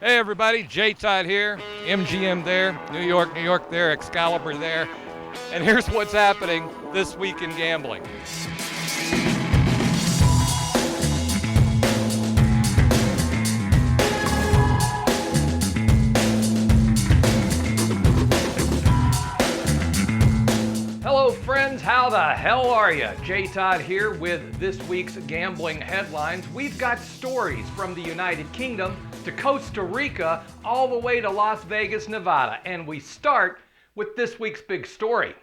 Hey everybody, J-Todd here, MGM there, New York there, Excalibur there, and here's what's happening this week in gambling. Hello friends, how the hell are you? J-Todd here with this week's gambling headlines. We've got stories from the United Kingdom to Costa Rica all the way to Las Vegas, Nevada. And we start with this week's big story.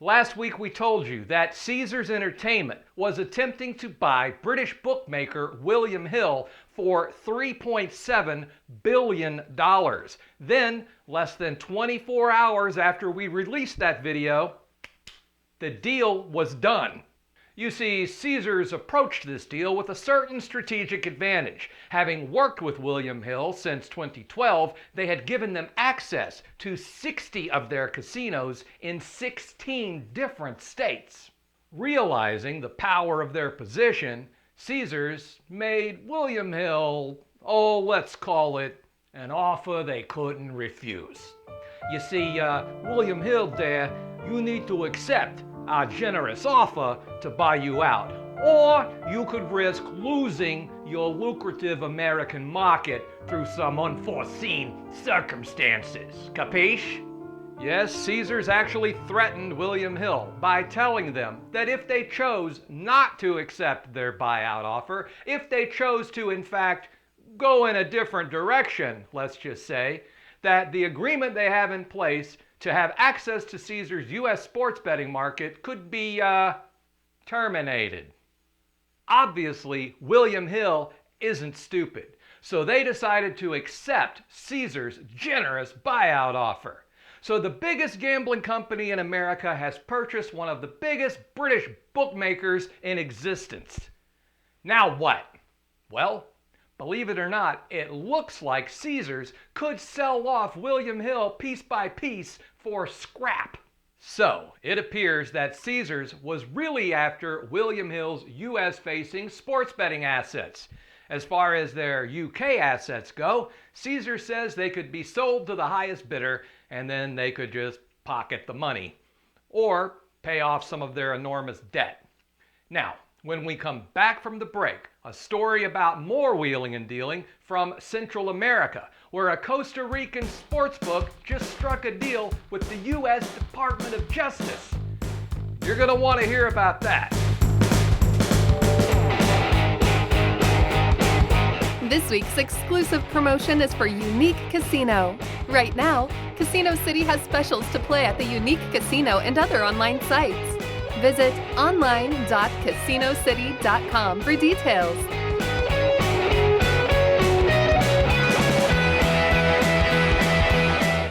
Last week we told you that Caesars Entertainment was attempting to buy British bookmaker William Hill for $3.7 billion. Then, less than 24 hours after we released that video, the deal was done. You see, Caesars approached this deal with a certain strategic advantage. Having worked with William Hill since 2012, they had given them access to 60 of their casinos in 16 different states. Realizing the power of their position, Caesars made William Hill, let's call it, an offer they couldn't refuse. You see, William Hill there, you need to accept our generous offer to buy you out, or you could risk losing your lucrative American market through some unforeseen circumstances. Capiche? Yes, Caesars actually threatened William Hill by telling them that if they chose not to accept their buyout offer, if they chose to, in fact, go in a different direction, let's just say, that the agreement they have in place to have access to Caesars' U.S. sports betting market could be terminated. Obviously, William Hill isn't stupid, so they decided to accept Caesars' generous buyout offer. So the biggest gambling company in America has purchased one of the biggest British bookmakers in existence. Now what? Well, believe it or not, it looks like Caesars could sell off William Hill piece by piece for scrap. So, it appears that Caesars was really after William Hill's US-facing sports betting assets. As far as their UK assets go, Caesars says they could be sold to the highest bidder and then they could just pocket the money or pay off some of their enormous debt. Now, when we come back from the break, a story about more wheeling and dealing from Central America, where a Costa Rican sportsbook just struck a deal with the U.S. Department of Justice. You're going to want to hear about that. This week's exclusive promotion is for Unique Casino. Right now, Casino City has specials to play at the Unique Casino and other online sites. Visit online.casinocity.com for details.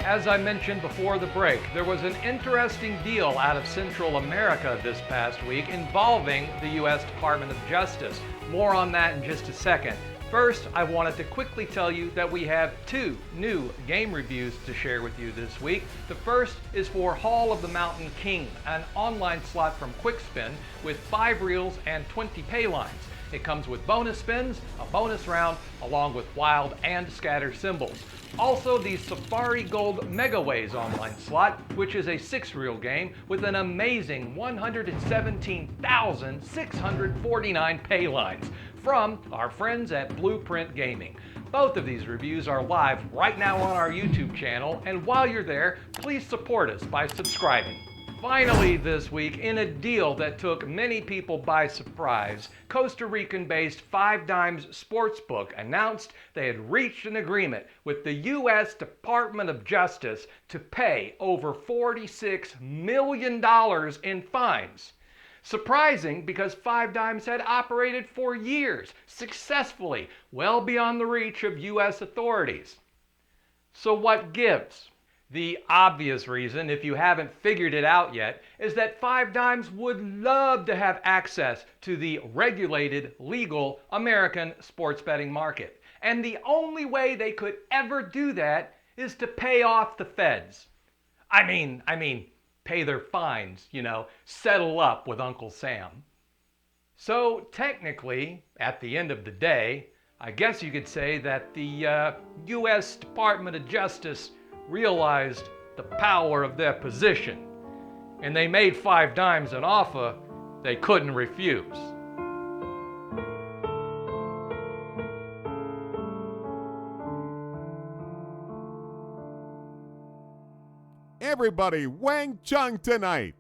As I mentioned before the break, there was an interesting deal out of Central America this past week involving the U.S. Department of Justice. More on that in just a second. First, I wanted to quickly tell you that we have two new game reviews to share with you this week. The first is for Hall of the Mountain King, an online slot from Quickspin with 5 reels and 20 pay lines. It comes with bonus spins, a bonus round, along with wild and scatter symbols. Also, the Safari Gold Megaways online slot, which is a 6-reel game with an amazing 117,649 pay lines from our friends at Blueprint Gaming. Both of these reviews are live right now on our YouTube channel, and while you're there, please support us by subscribing. Finally this week, in a deal that took many people by surprise, Costa Rican-based Five Dimes Sportsbook announced they had reached an agreement with the U.S. Department of Justice to pay over $46 million in fines. Surprising because Five Dimes had operated for years, successfully, well beyond the reach of U.S. authorities. So what gives? The obvious reason, if you haven't figured it out yet, is that Five Dimes would love to have access to the regulated, legal American sports betting market. And the only way they could ever do that is to pay off the feds. I mean, pay their fines, settle up with Uncle Sam. So technically, at the end of the day, I guess you could say that the U.S. Department of Justice realized the power of their position, and they made 5 Dimes an offer they couldn't refuse. Everybody Wang Chung tonight.